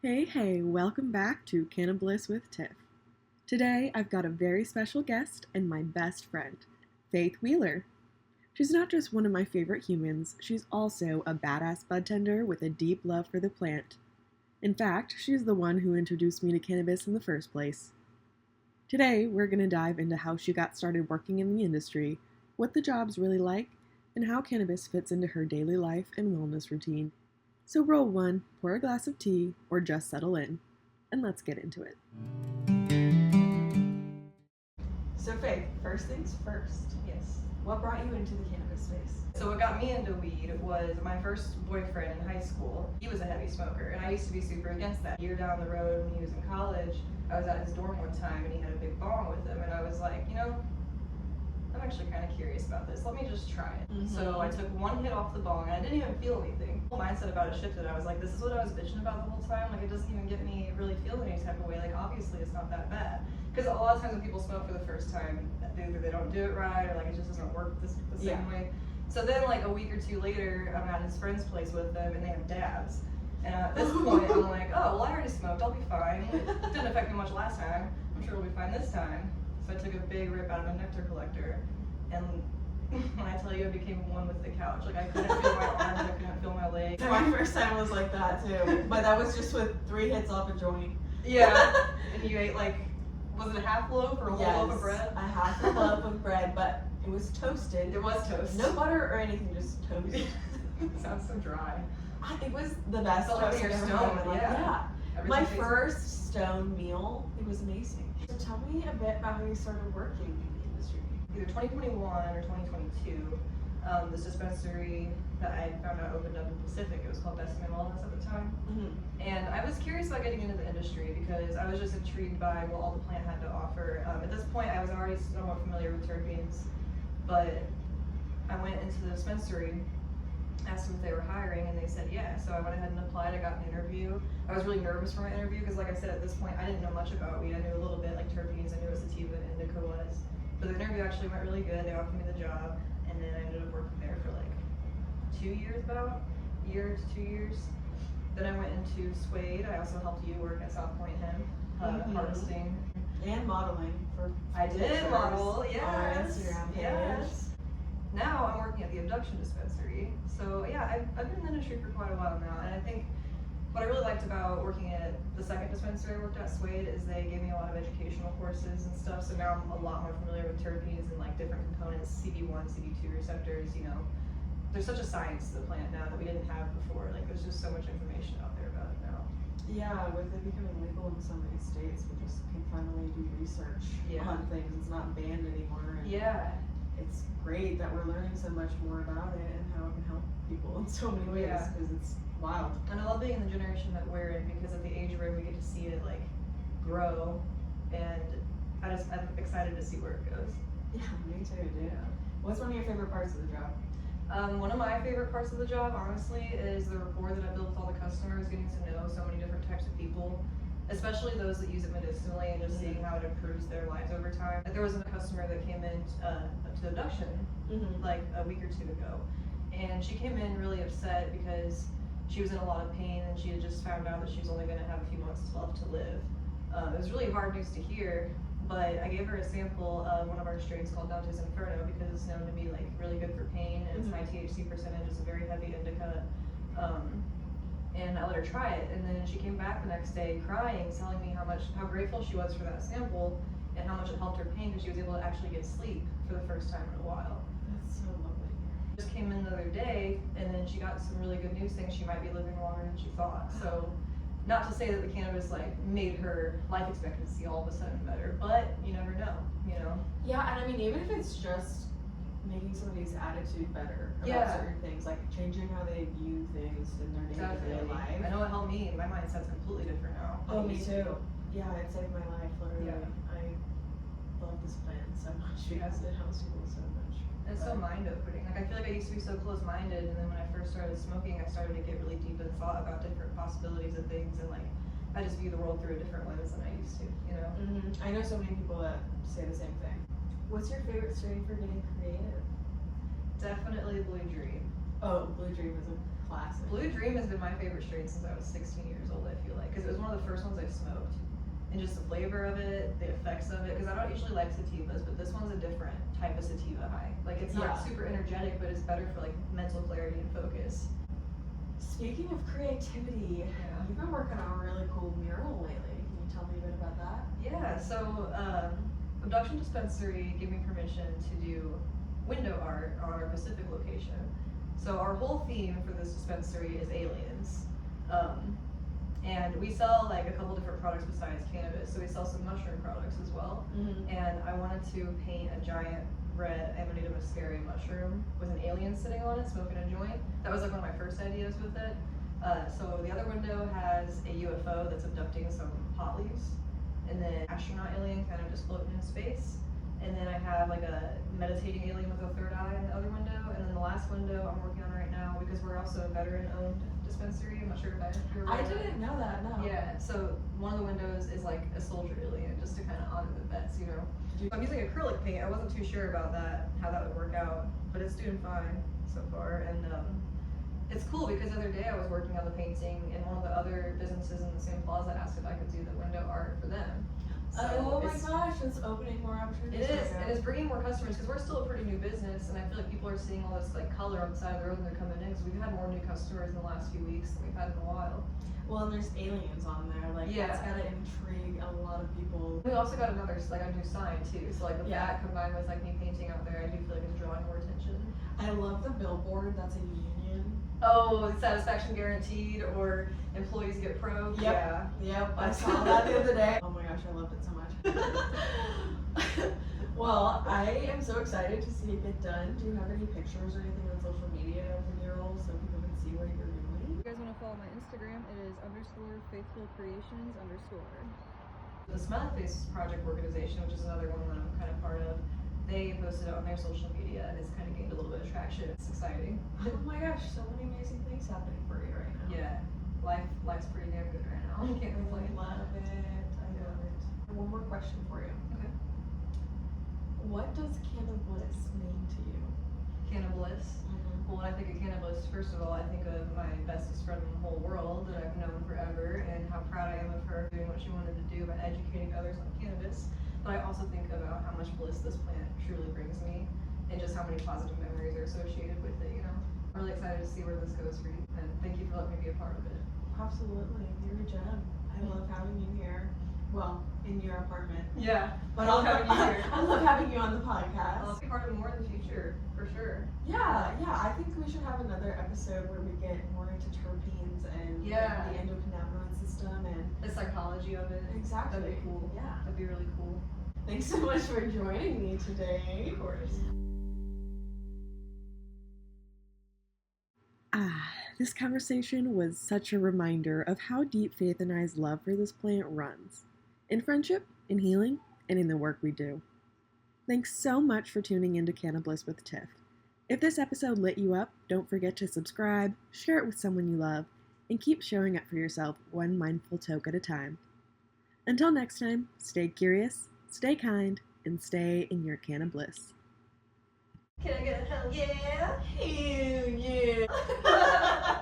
Hey, welcome back to Cannabis with Tiff. Today, I've got a very special guest and my best friend, Faith Wheeler. She's not just one of my favorite humans, she's also a badass budtender with a deep love for the plant. In fact, she's the one who introduced me to cannabis in the first place. Today, we're going to dive into how she got started working in the industry, what the job's really like, and how cannabis fits into her daily life and wellness routine. So roll one, pour a glass of tea, or just settle in, and let's get into it. So Faith, first things first. Yes. What brought you into the cannabis space? So what got me into weed was my first boyfriend in high school. He was a heavy smoker, and I used to be super against that. A year down the road when he was in college, I was at his dorm one time, and he had a big bong with him, and I was like, I'm actually kind of curious about this. Let me just try it. So I took one hit off the bong, and I didn't even feel anything. My mindset about it shifted. I was like, this is what I was bitching about the whole time. Like, it doesn't even get me really feeling any type of way. Like, obviously, it's not that bad. Because a lot of times when people smoke for the first time, either they don't do it right, or like it just doesn't work the same way. So then, like a week or two later, I'm at his friend's place with them, and they have dabs. And at this point, I'm like, oh, well, I already smoked. I'll be fine. It didn't affect me much last time. I'm sure it'll be fine this time. So I took a big rip out of a nectar collector, and when I tell you, I became one with the couch. Like, I couldn't feel my arms, I couldn't feel my legs. My first time was like that too, but that was just with 3 hits off a joint. Yeah, and you ate like, was it a half loaf or a whole loaf of bread? A half a loaf of bread, but it was toasted. It was toast. No butter or anything, just toast. Sounds so dry. It was the best Felt toast like you're I've ever stoned, had. yeah. My Everything tastes first stone meal, it was amazing. So tell me a bit about how you started working in the industry. either 2021 or 2022, this dispensary that I found out opened up in Pacific. It was called Best Man Wellness at the time. And I was curious about getting into the industry because I was just intrigued by what all the plant had to offer. At this point, I was already somewhat familiar with terpenes, but I went into the dispensary, asked them if they were hiring, and they said yeah. So I went ahead and applied. I got an interview. I was really nervous for my interview because, like I said, at this point, I didn't know much about weed. I knew a little bit, like terpenes. I knew what sativa and indica was. But the interview actually went really good. They offered me the job, and then I ended up working there for like 2 years, about a year to 2 years. Then I went into Suede. I also helped you work at South Point Hemp, harvesting. And modeling for I did model, yes. On our Instagram page. Yes. Now I'm working at the abduction dispensary. So yeah, I've been in the industry for quite a while now, and I think what I really liked about working at the second dispensary I worked at, Suede, is they gave me a lot of educational courses and stuff. So now I'm a lot more familiar with terpenes and like different components, CB1, CB2 receptors. There's such a science to the plant now that we didn't have before. Like, there's just so much information out there about it now. Yeah, with it becoming legal in so many states, we just can finally do research on things. It's not banned anymore. And it's great that we're learning so much more about it and how it can help people in so many ways because it's wild. And I love being in the generation that we're in because at the age we're in, we get to see it like grow, and I'm excited to see where it goes. Yeah, me too, dude. What's one of your favorite parts of the job? One of my favorite parts of the job, honestly, is the rapport that I build with all the customers, getting to know so many different types of people, especially those that use it medicinally, and just seeing how it improves their lives over time. There was a customer that came in to abduction like a week or 2 ago, and she came in really upset because she was in a lot of pain and she had just found out that she was only going to have a few months left to live. It was really hard news to hear, but I gave her a sample of one of our strains called Dante's Inferno because it's known to be like really good for pain, and it's high THC percentage. It's a very heavy indica, and I let her try it, and then she came back the next day crying, telling me how grateful she was for that sample and how much it helped her pain because she was able to actually get sleep for the first time in a while. That's so lovely. Just came in the other day, and then she got some really good news saying she might be living longer than she thought. So, not to say that the cannabis like made her life expectancy all of a sudden better, but you never know, Yeah, and I mean, even if it's just making somebody's attitude better about certain things, like changing how they view things in their day-to-day life. I know it helped me. My mindset's completely different now. Oh, me too. Yeah, it saved my life, literally. Yeah. I love this plant so much because it helps people so much. And it's so mind-opening. Like, I feel like I used to be so close-minded, and then when I first started smoking, I started to get really deep in thought about different possibilities of things, and like, I just view the world through a different lens than I used to, I know so many people that say the same thing. What's your favorite strain for getting creative? Definitely Blue Dream. Oh, Blue Dream is a classic. Blue Dream has been my favorite strain since I was 16 years old, I feel like. Because it was one of the first ones I smoked. And just the flavor of it, the effects of it. Because I don't usually like sativas, but this one's a different type of sativa high. Like, it's not super energetic, but it's better for, like, mental clarity and focus. Speaking of creativity, you've been working on a really cool mural lately. Can you tell me a bit about that? Yeah, so Abduction Dispensary gave me permission to do window art on our Pacific location. So our whole theme for this dispensary is aliens. And we sell like a couple different products besides cannabis. So we sell some mushroom products as well. Mm-hmm. And I wanted to paint a giant red Amanita muscaria mushroom with an alien sitting on it, smoking a joint. That was like one of my first ideas with it. So the other window has a UFO that's abducting some pot leaves, and then astronaut alien kind of just floating in space. And then I have like a meditating alien with a third eye in the other window. And then the last window I'm working on right now, because we're also a veteran-owned dispensary. I'm not sure if you're aware I of that. didn't know that, no. Yeah, so one of the windows is like a soldier alien, just to kind of honor the vets, you know. So I'm using acrylic paint. I wasn't too sure about that, how that would work out, but it's doing fine so far. And it's cool because the other day I was working on the painting, and one of the other businesses in the same plaza asked if I could do the window art for them. So oh my gosh, it's opening more opportunities. It is, and it's bringing more customers because we're still a pretty new business, and I feel like people are seeing all this like color on the side of the road when they're coming in. Because we've had more new customers in the last few weeks than we've had in a while. Well, and there's aliens on there, like that's gotta intrigue a lot of people. We also got another like a new sign too, so like with that combined with like me painting out there, I do feel like it's drawing more attention. I love the billboard. That's a union. Oh, satisfaction guaranteed, or employees get pro. Yep. Yep. I saw that the other day. Oh my gosh, I loved it so much. Well, I am so excited to see it get done. Do you have any pictures or anything on social media of the mural so people can see what you're doing? If you guys want to follow my Instagram, it is _faithfulcreations_. The Smile Face Project organization, which is another one that I'm kind of part of, they posted it on their social media, and it's kind of gained a little bit of traction. It's exciting. Oh my gosh, so many amazing things happening for you right now. Yeah, life's pretty damn good right now. I can't complain. I love it. I love it. One more question for you. Okay. What does cannabis mean to you? Cannabis. Well, when I think of cannabis, first of all, I think of my bestest friend in the whole world that I've known forever, and how proud I am of her doing what she wanted to do by educating others on cannabis. But I also think about how much bliss this plant truly brings me, and just how many positive memories are associated with it, you know? I'm really excited to see where this goes for you, and thank you for letting me be a part of it. Absolutely. You're a gem. I love having you here. Well, in your apartment. Yeah, But I love having you here. I love having you on the podcast. I'll be part of it more in the future, for sure. Yeah. I think we should have another episode where we get more into terpenes and the endocannabinoid system and The psychology of it. Exactly. That'd be cool. Yeah. That'd be really cool. Thanks so much for joining me today. Of course. This conversation was such a reminder of how deep Faith and I's love for this plant runs. In friendship, in healing, and in the work we do. Thanks so much for tuning into Cannabis with Tiff. If this episode lit you up, don't forget to subscribe, share it with someone you love, and keep showing up for yourself one mindful toke at a time. Until next time, stay curious, stay kind, and stay in your cannabis. Can I get a hell yeah? Hell yeah.